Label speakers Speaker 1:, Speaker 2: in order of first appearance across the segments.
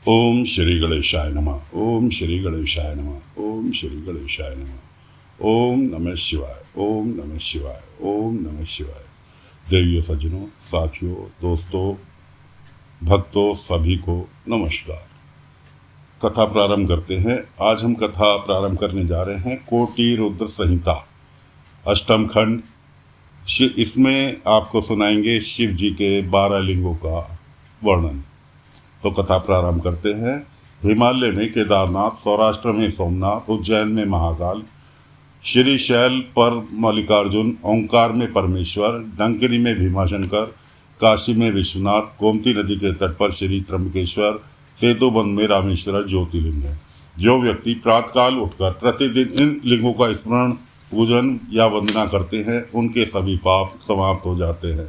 Speaker 1: ओम श्री गणेशाय नमः। ओम श्री गणेशाय नमः। ओम श्री गणेशाय नमः। ओम नमः शिवाय। ओम नमः शिवाय। ओम नमः शिवाय। देवियों, सज्जनों, साथियों, दोस्तों, भक्तों, सभी को नमस्कार। कथा प्रारंभ करते हैं। आज हम कथा प्रारंभ करने जा रहे हैं कोटि रुद्र संहिता अष्टम खंड। इसमें आपको सुनाएंगे शिव जी के 12 लिंगों का वर्णन। तो कथा प्रारंभ करते हैं। हिमालय में केदारनाथ, सौराष्ट्र में सोमनाथ, उज्जैन में महाकाल, श्रीशैल पर मल्लिकार्जुन, ओंकार में परमेश्वर, डंकिनी में भीमाशंकर, काशी में विश्वनाथ, गोमती नदी के तट पर श्री त्र्यंबकेश्वर, सेतुबंध में रामेश्वर ज्योतिर्लिंग है। जो व्यक्ति प्रातःकाल उठकर प्रतिदिन इन लिंगों का स्मरण, पूजन या वंदना करते हैं, उनके सभी पाप समाप्त हो जाते हैं।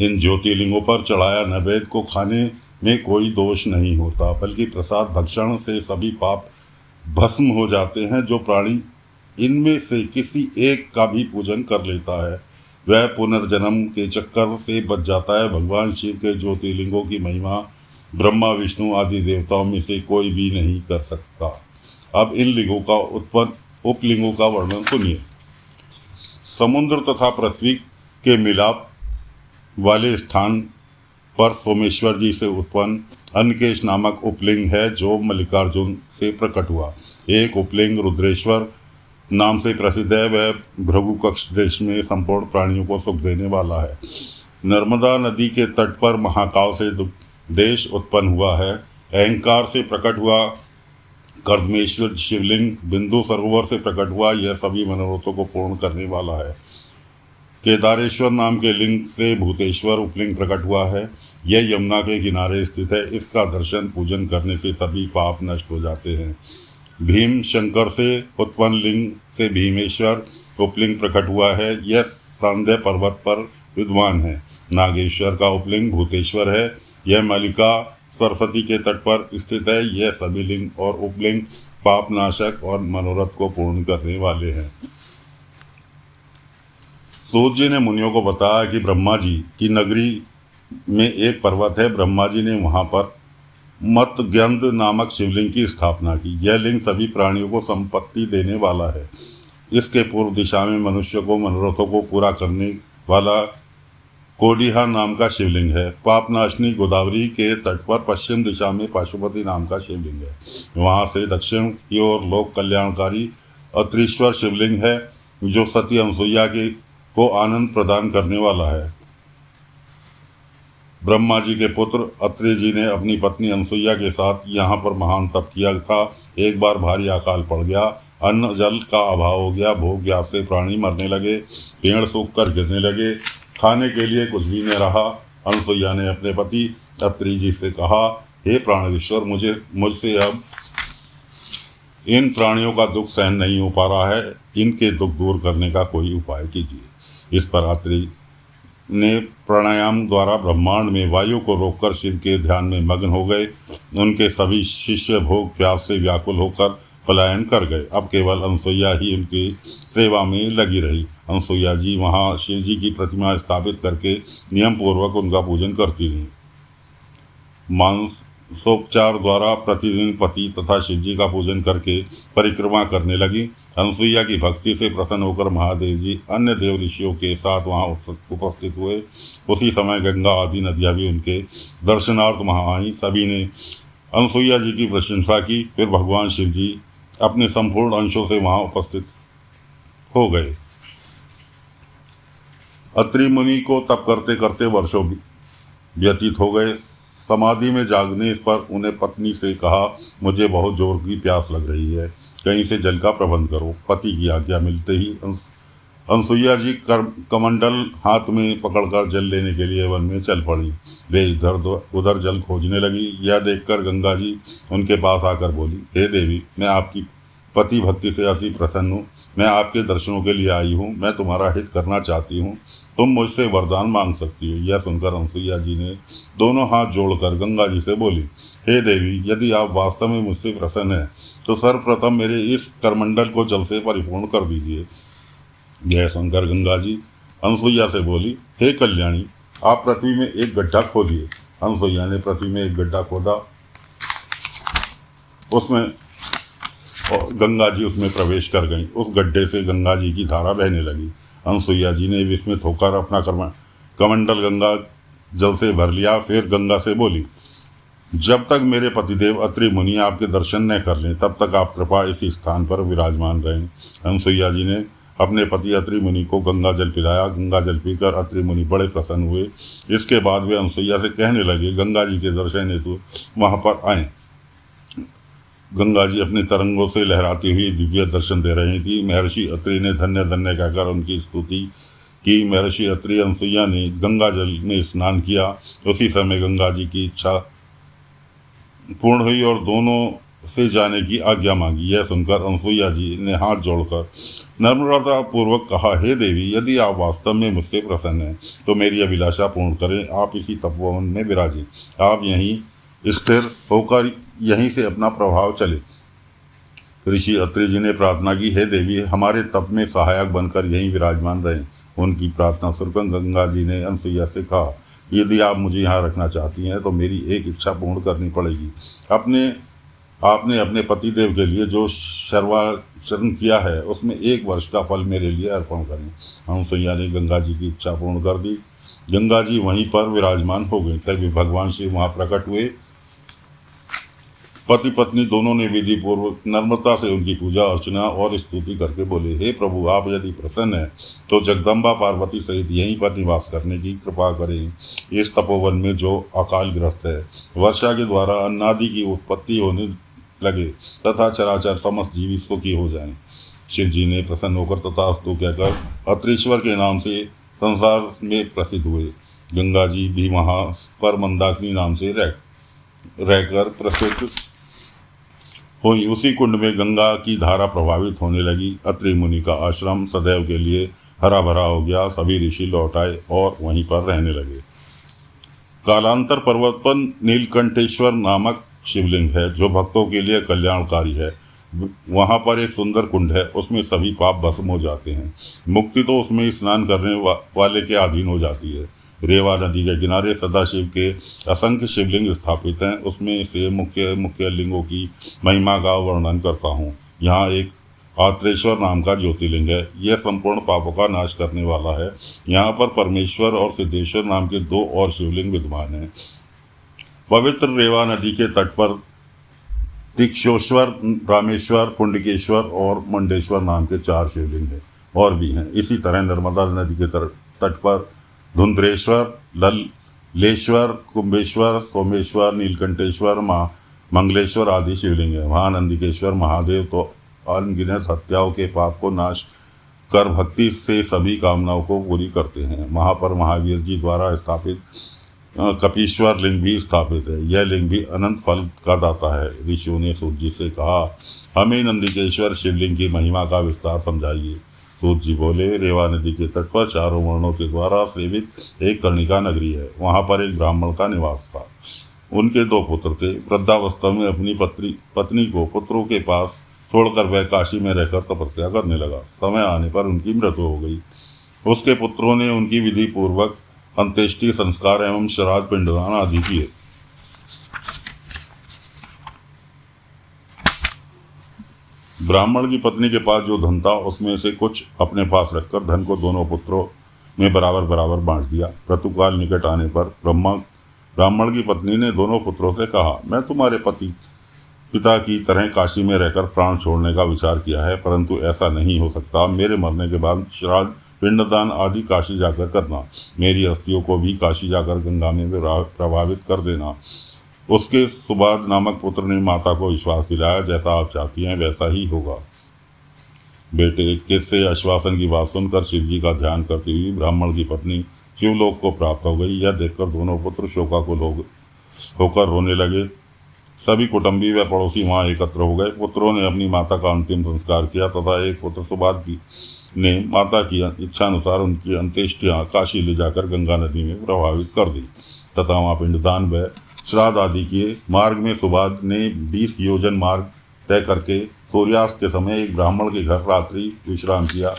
Speaker 1: इन ज्योतिर्लिंगों पर चढ़ाया नैवेद्य को खाने में कोई दोष नहीं होता, बल्कि प्रसाद भक्षण से सभी पाप भस्म हो जाते हैं। जो प्राणी इनमें से किसी एक का भी पूजन कर लेता है, वह पुनर्जन्म के चक्कर से बच जाता है। भगवान शिव के ज्योतिर्लिंगों की महिमा ब्रह्मा, विष्णु आदि देवताओं में से कोई भी नहीं कर सकता। अब इन लिंगों का उपलिंगों का वर्णन सुनिए। समुद्र तथा पृथ्वी के मिलाप वाले स्थान पर सोमेश्वर जी से उत्पन्न अन्नकेश नामक उपलिंग है, जो मल्लिकार्जुन से प्रकट हुआ। एक उपलिंग रुद्रेश्वर नाम से प्रसिद्ध है। वह भृगु कक्ष देश में संपूर्ण प्राणियों को सुख देने वाला है। नर्मदा नदी के तट पर महाकाल से देश उत्पन्न हुआ है। अहंकार से प्रकट हुआ कर्दमेश्वर शिवलिंग बिंदु सरोवर से प्रकट हुआ। यह सभी मनोरथों को पूर्ण करने वाला है। केदारेश्वर नाम के लिंग से भूतेश्वर उपलिंग प्रकट हुआ है। यह यमुना के किनारे स्थित है। इसका दर्शन पूजन करने से सभी पाप नष्ट हो जाते हैं। भीम शंकर से उत्पन्न लिंग से भीमेश्वर उपलिंग प्रकट हुआ है। यह सांध्य पर्वत पर विद्वान है। नागेश्वर का उपलिंग भूतेश्वर है। यह मल्लिका सरस्वती के तट पर स्थित है। यह सभी लिंग और उपलिंग पापनाशक और मनोरथ को पूर्ण करने वाले हैं। सूत जी ने मुनियों को बताया कि ब्रह्मा जी की नगरी में एक पर्वत है। ब्रह्मा जी ने वहाँ पर मतगंध नामक शिवलिंग की स्थापना की। यह लिंग सभी प्राणियों को संपत्ति देने वाला है। इसके पूर्व दिशा में मनुष्य को मनोरथों को पूरा करने वाला कोडिहा नाम का शिवलिंग है। पापनाशनी गोदावरी के तट पर पश्चिम दिशा में पाशुपति नाम का शिवलिंग है। वहाँ से दक्षिण की ओर लोक कल्याणकारी अत्रीश्वर शिवलिंग है, जो सती अनसुईया को आनंद प्रदान करने वाला है। ब्रह्मा जी के पुत्र अत्रि जी ने अपनी पत्नी अनसुईया के साथ यहाँ पर महान तप किया था। एक बार भारी अकाल पड़ गया। अन्न जल का अभाव हो गया। भूख प्यास से प्राणी मरने लगे। पेड़ सूख कर गिरने लगे। खाने के लिए कुछ भी नहीं रहा। अनसुईया ने अपने पति अत्रि जी से कहा, हे प्राणेश्वर, मुझसे अब इन प्राणियों का दुख सहन नहीं हो पा रहा है। इनके दुख दूर करने का कोई उपाय कीजिए। इस पर अत्रि ने प्राणायाम द्वारा ब्रह्मांड में वायु को रोककर शिव के ध्यान में मग्न हो गए। उनके सभी शिष्य भोग प्यास से व्याकुल होकर पलायन कर गए। अब केवल अनसुईया ही उनकी सेवा में लगी रही। अनसुईया जी वहाँ शिव जी की प्रतिमा स्थापित करके नियम पूर्वक उनका पूजन करती रहीं। मानसोपचार द्वारा प्रतिदिन पति तथा शिव जी का पूजन करके परिक्रमा करने लगी। अनसुईया की भक्ति से प्रसन्न होकर महादेव जी अन्य देव ऋषियों के साथ वहाँ उपस्थित हुए। उसी समय गंगा आदि नदियाँ भी उनके दर्शनार्थ वहाँ आईं। सभी ने अनसुईया जी की प्रशंसा की। फिर भगवान शिव जी अपने संपूर्ण अंशों से वहाँ उपस्थित हो गए। अत्रि मुनि को तप करते करते वर्षों व्यतीत हो गए। समाधि में जागने पर उन्हें पत्नी से कहा, मुझे बहुत जोर की प्यास लग रही है, कहीं से जल का प्रबंध करो। पति की आज्ञा मिलते ही अनसुईया जी कमंडल हाथ में पकड़कर जल लेने के लिए वन में चल पड़ी। वे इधर उधर जल खोजने लगी। यह देखकर गंगा जी उनके पास आकर बोली, हे देवी, मैं आपकी पति भक्ति से अति प्रसन्न हूँ। मैं आपके दर्शनों के लिए आई हूँ। मैं तुम्हारा हित करना चाहती हूँ। तुम मुझसे वरदान मांग सकती हो। यह सुनकर अनसुईया जी ने दोनों हाथ जोड़कर गंगा जी से बोली, हे देवी, यदि आप वास्तव में मुझसे प्रसन्न हैं तो सर्वप्रथम मेरे इस करमंडल को जल से परिपूर्ण कर दीजिए। यह सुनकर गंगा जी अनसुईया से बोली, हे कल्याणी, आप पृथ्वी में एक गड्ढा खोदिए। अनसुईया ने पृथ्वी में एक गड्ढा खोदा उसमें और गंगा जी उसमें प्रवेश कर गईं। उस गड्ढे से गंगा जी की धारा बहने लगी। अनसुईया जी ने विस्मित होकर अपना कमंडल गंगा जल से भर लिया। फिर गंगा से बोली, जब तक मेरे पतिदेव अत्रि मुनि आपके दर्शन न कर लें तब तक आप कृपा इसी स्थान पर विराजमान रहें। अनसुईया जी ने अपने पति अत्रि मुनि को गंगा जल पिलाया। गंगा जल पीकर अत्रि मुनि बड़े प्रसन्न हुए। इसके बाद वे अनसुईया से कहने लगे, गंगा जी के दर्शन हेतु वहाँ पर आएँ। गंगा जी अपने तरंगों से लहराती हुई दिव्य दर्शन दे रही थी। महर्षि अत्रि ने धन्य धन्य कहकर उनकी स्तुति की। महर्षि अत्रि अनसुईया ने गंगा जल में स्नान किया। उसी समय गंगा जी की इच्छा पूर्ण हुई और दोनों से जाने की आज्ञा मांगी। यह सुनकर अनसुईया जी ने हाथ जोड़कर नम्रता पूर्वक कहा, हे देवी, यदि आप वास्तव में मुझसे प्रसन्न हैं तो मेरी अभिलाषा पूर्ण करें। आप इसी तपोवन में विराजें। आप यहीं स्थिर होकर यहीं से अपना प्रभाव चले। ऋषि अत्रि जी ने प्रार्थना की, हे देवी, हमारे तप में सहायक बनकर यहीं विराजमान रहें। उनकी प्रार्थना सुनकर गंगा जी ने अनसुईया से कहा, यदि आप मुझे यहाँ रखना चाहती हैं तो मेरी एक इच्छा पूर्ण करनी पड़ेगी। आपने अपने पतिदेव के लिए जो सर्वाचरण किया है उसमें 1 वर्ष का फल मेरे लिए अर्पण करें। अनसुईया ने गंगा जी की इच्छा पूर्ण कर दी। गंगा जी वहीं पर विराजमान हो गए। तभी भगवान शिव वहाँ प्रकट हुए। पति पत्नी दोनों ने विधि पूर्वक नम्रता से उनकी पूजा अर्चना और स्तुति करके बोले, हे प्रभु, आप यदि प्रसन्न हैं तो जगदम्बा पार्वती सहित यहीं पर निवास करने की कृपा करें। इस तपोवन में जो अकाल ग्रस्त है, वर्षा के द्वारा अन्नादि की उत्पत्ति होने लगे तथा चराचर समस्त जीवी सुखी हो जाएं। शिव जी ने प्रसन्न होकर तथास्तु कहकर अत्रीश्वर के नाम से संसार में प्रसिद्ध हुए। गंगा जी भी वहाँ पर मंदाकिनी नाम से रहकर प्रसिद्ध हुई। उसी कुंड में गंगा की धारा प्रभावित होने लगी। अत्रि मुनि का आश्रम सदैव के लिए हरा भरा हो गया। सभी ऋषि लौट आए और वहीं पर रहने लगे। कालांतर पर्वत पर नीलकंठेश्वर नामक शिवलिंग है जो भक्तों के लिए कल्याणकारी है। वहाँ पर एक सुंदर कुंड है, उसमें सभी पाप भस्म हो जाते हैं। मुक्ति तो उसमें स्नान करने वाले के अधीन हो जाती है। रेवा नदी के किनारे सदाशिव के असंख्य शिवलिंग स्थापित हैं। उसमें से मुख्य मुख्य लिंगों की महिमा का वर्णन करता हूँ। यहाँ एक आत्रेश्वर नाम का ज्योतिर्लिंग है। यह संपूर्ण पापों का नाश करने वाला है। यहाँ पर परमेश्वर और सिद्धेश्वर नाम के 2 और शिवलिंग विद्यमान हैं। पवित्र रेवा नदी के तट पर तीक्षोश्वर, रामेश्वर, पुंडकेश्वर और मंडेश्वर नाम के 4 शिवलिंग हैं और भी हैं। इसी तरह नर्मदा नदी के तट पर धुंधरेश्वर, ललेश्वर, कुंभेश्वर, सोमेश्वर, नीलकंठेश्वर, मंगलेश्वर आदि शिवलिंग है। वहाँ नंदिकेश्वर महादेव तो अनगिनत हत्याओं के पाप को नाश कर भक्ति से सभी कामनाओं को पूरी करते हैं। वहाँ पर महावीर जी द्वारा स्थापित कपीश्वर लिंग भी स्थापित है। यह लिंग भी अनंत फल का दाता है। ऋषियों ने सूत जी से कहा, हमें नंदिकेश्वर शिवलिंग की महिमा का विस्तार समझाइए। सूत जी बोले, रेवा नदी के तट पर 4 वर्णों के द्वारा सेवित एक कर्णिका नगरी है। वहाँ पर एक ब्राह्मण का निवास था। उनके 2 पुत्र थे। वृद्धावस्था में अपनी पत्नी को पुत्रों के पास छोड़कर वह काशी में रहकर तपस्या करने लगा। समय आने पर उनकी मृत्यु हो गई। उसके पुत्रों ने उनकी विधि पूर्वक अंत्येष्टि संस्कार एवं श्राद्ध पिंडदान आदि किए। ब्राह्मण की पत्नी के पास जो धन था उसमें से कुछ अपने पास रखकर धन को दोनों पुत्रों में बराबर बराबर बांट दिया। ऋतुकाल निकट आने पर ब्राह्मण की पत्नी ने दोनों पुत्रों से कहा, मैं तुम्हारे पिता की तरह काशी में रहकर प्राण छोड़ने का विचार किया है, परंतु ऐसा नहीं हो सकता। मेरे मरने के बाद श्राद्ध पिंडदान आदि काशी जाकर करना। मेरी अस्थियों को भी काशी जाकर गंगा में प्रभावित कर देना। उसके सुबाद नामक पुत्र ने माता को विश्वास दिलाया, जैसा आप चाहती हैं वैसा ही होगा। बेटे किससे आश्वासन की बात सुनकर शिव जी का ध्यान करती हुई ब्राह्मण की पत्नी शिवलोक को प्राप्त हो गई। यह देखकर दोनों पुत्र शोकाकुल होकर रोने लगे। सभी कुटुंबी व पड़ोसी वहाँ एकत्र हो गए। पुत्रों ने अपनी माता का अंतिम संस्कार किया तथा एक पुत्र सुबाद ने माता की इच्छा अनुसार उनकी अंत्येष्टियाँ काशी ले जाकर गंगा नदी में प्रभावित कर दी तथा वहाँ पिंडदान व श्राद्ध आदि किए। मार्ग में सुबाद ने 20 योजन मार्ग तय करके सूर्यास्त के समय एक ब्राह्मण के घर रात्रि विश्राम किया।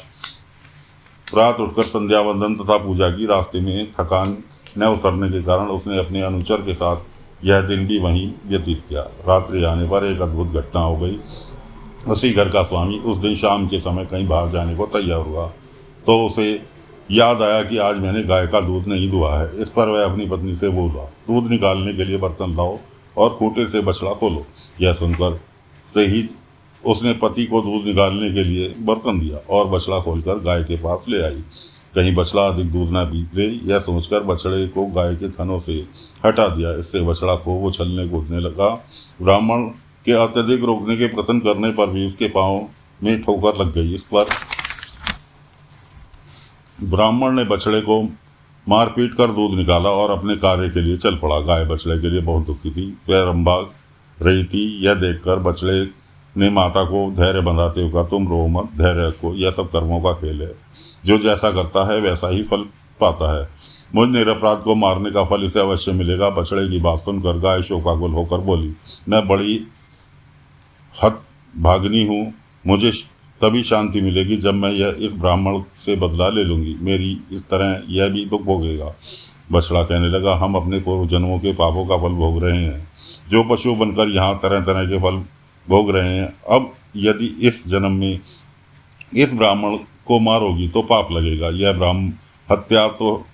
Speaker 1: रात उठकर संध्या वंदन तथा पूजा की। रास्ते में थकान न उतरने के कारण उसने अपने अनुचर के साथ यह दिन भी वहीं व्यतीत किया। रात्रि आने पर एक अद्भुत घटना हो गई। उसी घर का स्वामी उस दिन शाम के समय कहीं बाहर जाने को तैयार हुआ तो उसे याद आया कि आज मैंने गाय का दूध नहीं दुहा है। इस पर वह अपनी पत्नी से बोला, दूध निकालने के लिए बर्तन लाओ और खूंटे से बछड़ा खोलो। यह सुनकर से ही उसने पति को दूध निकालने के लिए बर्तन दिया और बछड़ा खोलकर गाय के पास ले आई। कहीं बछड़ा अधिक दूध न पी ले, यह सोचकर बछड़े को गाय के थनों से हटा दिया। इससे बछड़ा खूब उछलने कूदने लगा। ब्राह्मण के अत्यधिक रोकने के प्रयत्न करने पर भी उसके पाँव में ठोकर लग गई। इस पर ब्राह्मण ने बछड़े को मारपीट कर दूध निकाला और अपने कार्य के लिए चल पड़ा। गाय बछड़े के लिए बहुत दुखी थी, वह रंभा रही थी। यह देखकर बछड़े ने माता को धैर्य बंधाते हुए कहा, तुम रो मत, धैर्य रखो, यह सब कर्मों का खेल है। जो जैसा करता है वैसा ही फल पाता है। मुझ निरपराध को मारने का फल इसे अवश्य मिलेगा। बछड़े की बात सुनकर गाय शोकाकुल होकर बोली, मैं बड़ी हतभागिनी हूँ, मुझे तभी शांति मिलेगी जब मैं यह इस ब्राह्मण से बदला ले लूँगी। मेरी इस तरह यह भी दुख भोगेगा। बछड़ा कहने लगा, हम अपने पूर्व जन्मों के पापों का फल भोग रहे हैं। जो पशु बनकर यहाँ तरह तरह के फल भोग रहे हैं, अब यदि इस जन्म में इस ब्राह्मण को मारोगी तो पाप लगेगा। यह ब्राह्मण हत्या तो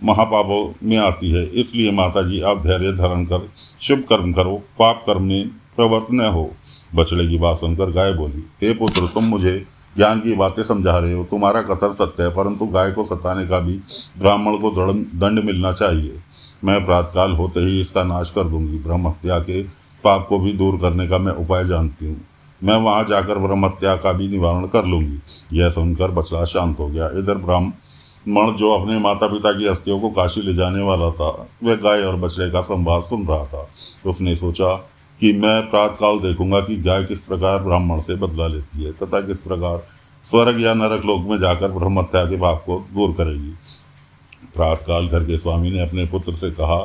Speaker 1: महापापों में आती है। इसलिए माता जी, आप धैर्य धारण कर शुभ कर्म करो, पाप कर्म में प्रवृत्त न हो। बछड़े की बात सुनकर गाय बोली, हे पुत्र, तुम मुझे ज्ञान की बातें समझा रहे हो, तुम्हारा कथन सत्य है, परंतु गाय को सताने का भी ब्राह्मण को दंड मिलना चाहिए। मैं प्रातकाल होते ही इसका नाश कर दूंगी। ब्रह्म हत्या के पाप को भी दूर करने का मैं उपाय जानती हूँ। मैं वहाँ जाकर ब्रह्म हत्या का भी निवारण कर लूँगी। यह सुनकर बछड़ा शांत हो गया। इधर ब्राह्मण जो अपने माता पिता की अस्थियों को काशी ले जाने वाला था, वह गाय और बछड़े का संवाद सुन रहा था। उसने सोचा कि मैं प्रातकाल देखूंगा कि गाय किस प्रकार ब्राह्मण से बदला लेती है तथा किस प्रकार स्वर्ग या नरक लोक में जाकर ब्रह्म हत्या के पाप को दूर करेगी। प्रातकाल घर के स्वामी ने अपने पुत्र से कहा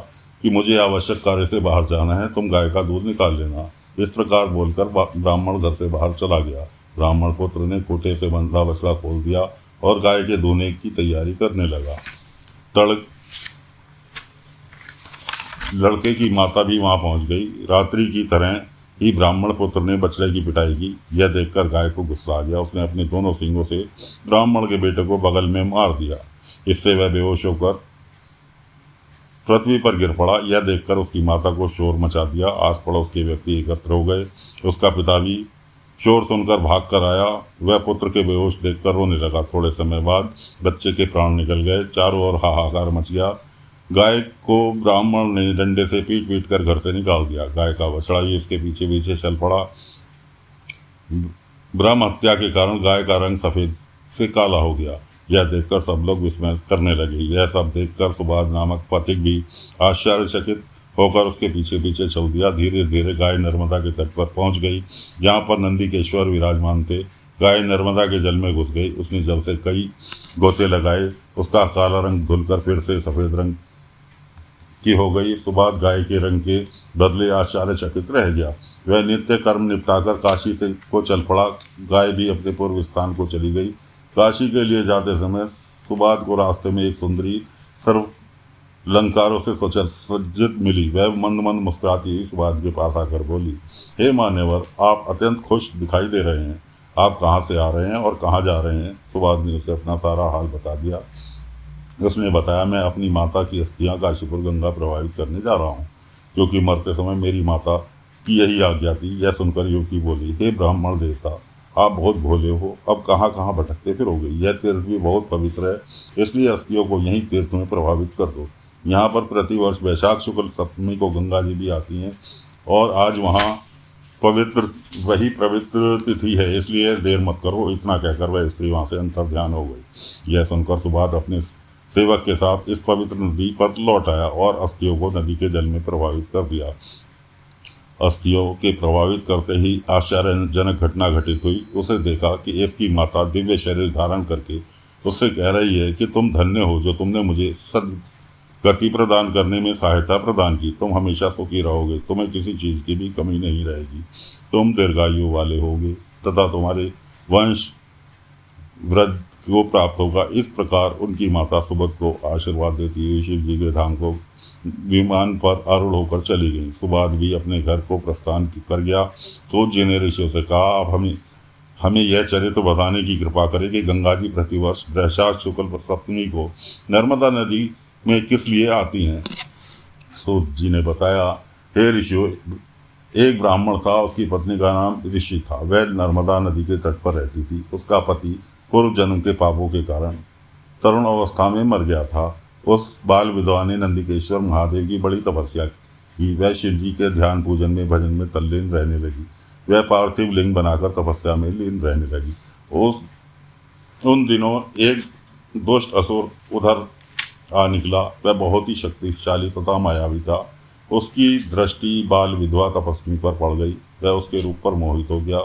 Speaker 1: कि मुझे आवश्यक कार्य से बाहर जाना है, तुम गाय का दूध निकाल लेना। इस प्रकार बोलकर ब्राह्मण घर से बाहर चला गया। ब्राह्मण पुत्र ने खूंटे से बंधा बछड़ा खोल दिया और गाय के दूहने की तैयारी करने लगा। लड़के की माता भी वहां पहुंच गई। रात्रि की तरह ही ब्राह्मण पुत्र ने बछड़े की पिटाई की। यह देखकर गाय को गुस्सा आ गया। उसने अपने दोनों सींगों से ब्राह्मण के बेटे को बगल में मार दिया। इससे वह बेहोश होकर पृथ्वी पर गिर पड़ा। यह देखकर उसकी माता को शोर मचा दिया। आस पड़ोस के व्यक्ति एकत्र हो गए। उसका पिता भी शोर सुनकर भाग कर आया। वह पुत्र के बेहोश देखकर रोने लगा। थोड़े समय बाद बच्चे के प्राण निकल गए। चारों ओर हाहाकार मच गया। गाय को ब्राह्मण ने डंडे से पीट पीट कर घर से निकाल दिया। गाय का बछड़ा भी उसके पीछे पीछे चल पड़ा। ब्रह्म हत्या के कारण गाय का रंग सफ़ेद से काला हो गया। यह देखकर सब लोग विस्मय करने लगे। यह सब देखकर सुबाद नामक पथिक भी आश्चर्यचकित होकर उसके पीछे पीछे चल दिया। धीरे धीरे गाय नर्मदा के तट पर पहुंच गई, जहाँ पर नंदीकेश्वर विराजमान थे। गाय नर्मदा के जल में घुस गई। उसने जल से कई गोते लगाए। उसका काला रंग धुलकर फिर से सफ़ेद रंग की हो गई। सुबाद गाय के रंग के बदले आश्चर्यचकित रह गया। वह नित्य कर्म निपटाकर काशी से को चल पड़ा। गाय भी अपने पूर्व स्थान को चली गई। काशी के लिए जाते समय सुबाद को रास्ते में एक सुंदरी सर्व अलंकारों से सज्जित मिली। वह मंद मंद मुस्कुराती हुई सुबाद के पास आकर बोली, हे मान्यवर, आप अत्यंत खुश दिखाई दे रहे हैं। आप कहाँ से आ रहे हैं और कहाँ जा रहे हैं? सुबाद ने उसे अपना सारा हाल बता दिया। उसने बताया, मैं अपनी माता की अस्थियां काशीपुर गंगा प्रवाहित करने जा रहा हूँ, क्योंकि मरते समय मेरी माता की यही आज्ञा थी। यह सुनकर युवती बोली, हे ब्राह्मण देवता, आप बहुत भोले हो, अब कहाँ कहाँ भटकते फिरोगे? यह तीर्थ भी बहुत पवित्र है, इसलिए अस्थियों को यहीं तीर्थ में प्रभावित कर दो। यहाँ पर प्रतिवर्ष वैशाख शुक्ल सप्तमी को गंगा जी भी आती हैं और आज वहाँ वही पवित्र तिथि है, इसलिए देर मत करो। इतना कहकर वह स्त्री वहाँ से अंतर ध्यान हो गई। यह सुनकर सुबाद अपने सेवक के साथ इस पवित्र नदी पर लौट आया और अस्थियों को नदी के जल में प्रभावित कर दिया। अस्थियों के प्रभावित करते ही आश्चर्यजनक घटना घटित हुई। उसे देखा कि इसकी माता दिव्य शरीर धारण करके उससे कह रही है कि तुम धन्य हो जो तुमने मुझे सद्गति प्रदान करने में सहायता प्रदान की। तुम हमेशा सुखी रहोगे, तुम्हें किसी चीज़ की भी कमी नहीं रहेगी, तुम दीर्घायु वाले होगे तथा तुम्हारे वंश वृद्धि को प्राप्त होगा। इस प्रकार उनकी माता सुबद को आशीर्वाद देती हुई शिव जी के धाम को विमान पर आरूढ़ होकर चली गई। सुबाद भी अपने घर को प्रस्थान कर गया। सूत जी ने ऋषियों से कहा, अब हमें यह चरित्र बताने की कृपा करें कि गंगा जी प्रतिवर्ष वैशाख शुक्ल सप्तमी को नर्मदा नदी में किस लिए आती हैं। सूत जी ने बताया, हे ऋषियों, एक ब्राह्मण था, उसकी पत्नी का नाम ऋषि था। वह नर्मदा नदी के तट पर रहती थी। उसका पति पूर्व जन्म के पापों के कारण तरुण अवस्था में मर गया था। उस बाल विधवा ने नंदिकेश्वर महादेव की बड़ी तपस्या की। वह शिव जी के ध्यान पूजन में भजन में तल्लीन रहने लगी। वह पार्थिव लिंग बनाकर तपस्या में लीन रहने लगी। उन दिनों एक दुष्ट असुर उधर आ निकला। वह बहुत ही शक्तिशाली तथा मायावी था। उसकी दृष्टि बाल विधवा तपस्वी पर पड़ गई। वह उसके रूप पर मोहित हो गया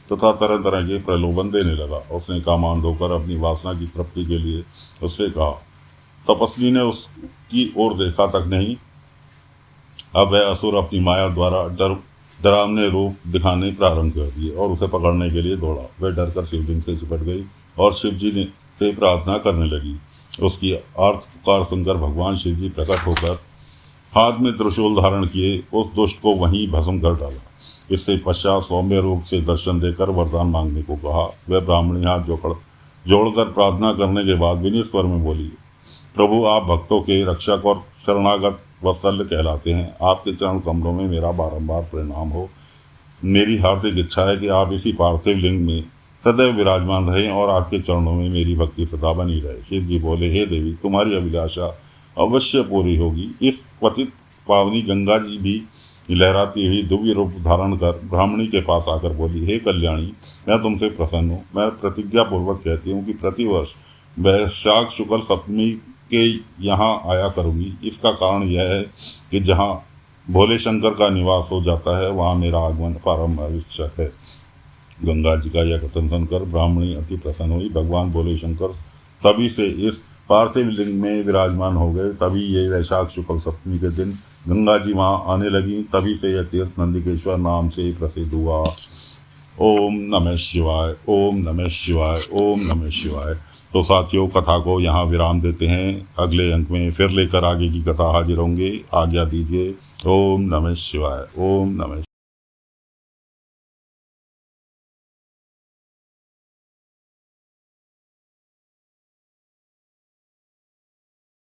Speaker 1: तथा तरह तरह के प्रलोभन देने लगा। उसने कामांध होकर अपनी वासना की तृप्ति के लिए उससे कहा। तपस्वी ने उसकी ओर देखा तक नहीं। अब वह असुर अपनी माया द्वारा डरावने रूप दिखाने प्रारंभ कर दिए और उसे पकड़ने के लिए दौड़ा। वह डरकर शिवलिंग से चिपट गई और शिव जी से प्रार्थना करने लगी। उसकी आर्त पुकार सुनकर भगवान शिव जी प्रकट होकर हाथ में त्रिशूल धारण किए उस दुष्ट को वहीं भस्म कर डाला। इससे पश्चात सौम्य रूप से दर्शन देकर वरदान मांगने को कहा। वह ब्राह्मणी हाथ जोड़कर प्रार्थना करने के बाद विनीत स्वर में बोली, प्रभु, आप भक्तों के रक्षक और शरणागत वत्सल कहलाते हैं। आपके चरण कमलों में मेरा बारंबार प्रणाम हो। मेरी हार्दिक इच्छा है कि आप इसी पार्थिव लिंग में सदैव विराजमान रहें और आपके चरणों में मेरी भक्ति सदा बनी रहे। शिव जी बोले, हे देवी, तुम्हारी अभिलाषा अवश्य पूरी होगी। इस पतित पावनी गंगा जी भी लहराती हुई दिव्य रूप धारण कर ब्राह्मणी के पास आकर बोली, हे कल्याणी, मैं तुमसे प्रसन्न हूँ। मैं प्रतिज्ञा पूर्वक कहती हूँ कि प्रतिवर्ष वैशाख शुक्ल सप्तमी के यहाँ आया करूँगी। इसका कारण यह है कि जहाँ भोले शंकर का निवास हो जाता है वहाँ मेरा आगमन प्रारंभ आवश्यक है। गंगा जी का यह कथन सुनकर ब्राह्मणी अति प्रसन्न हुई। भगवान भोले शंकर तभी से इस पार्थिव लिंग में विराजमान हो गए। तभी ये वैशाख शुक्ल सप्तमी के दिन गंगा जी वहाँ आने लगी। तभी से यह तीर्थ नंदिकेश्वर नाम से प्रसिद्ध हुआ। ओम नमः शिवाय, ओम नमः शिवाय, ओम नमः शिवाय। तो साथियों, कथा को यहाँ विराम देते हैं। अगले अंक में फिर लेकर आगे की कथा हाजिर होंगे। आज्ञा दीजिए। ओम नमः शिवाय, ओम नमः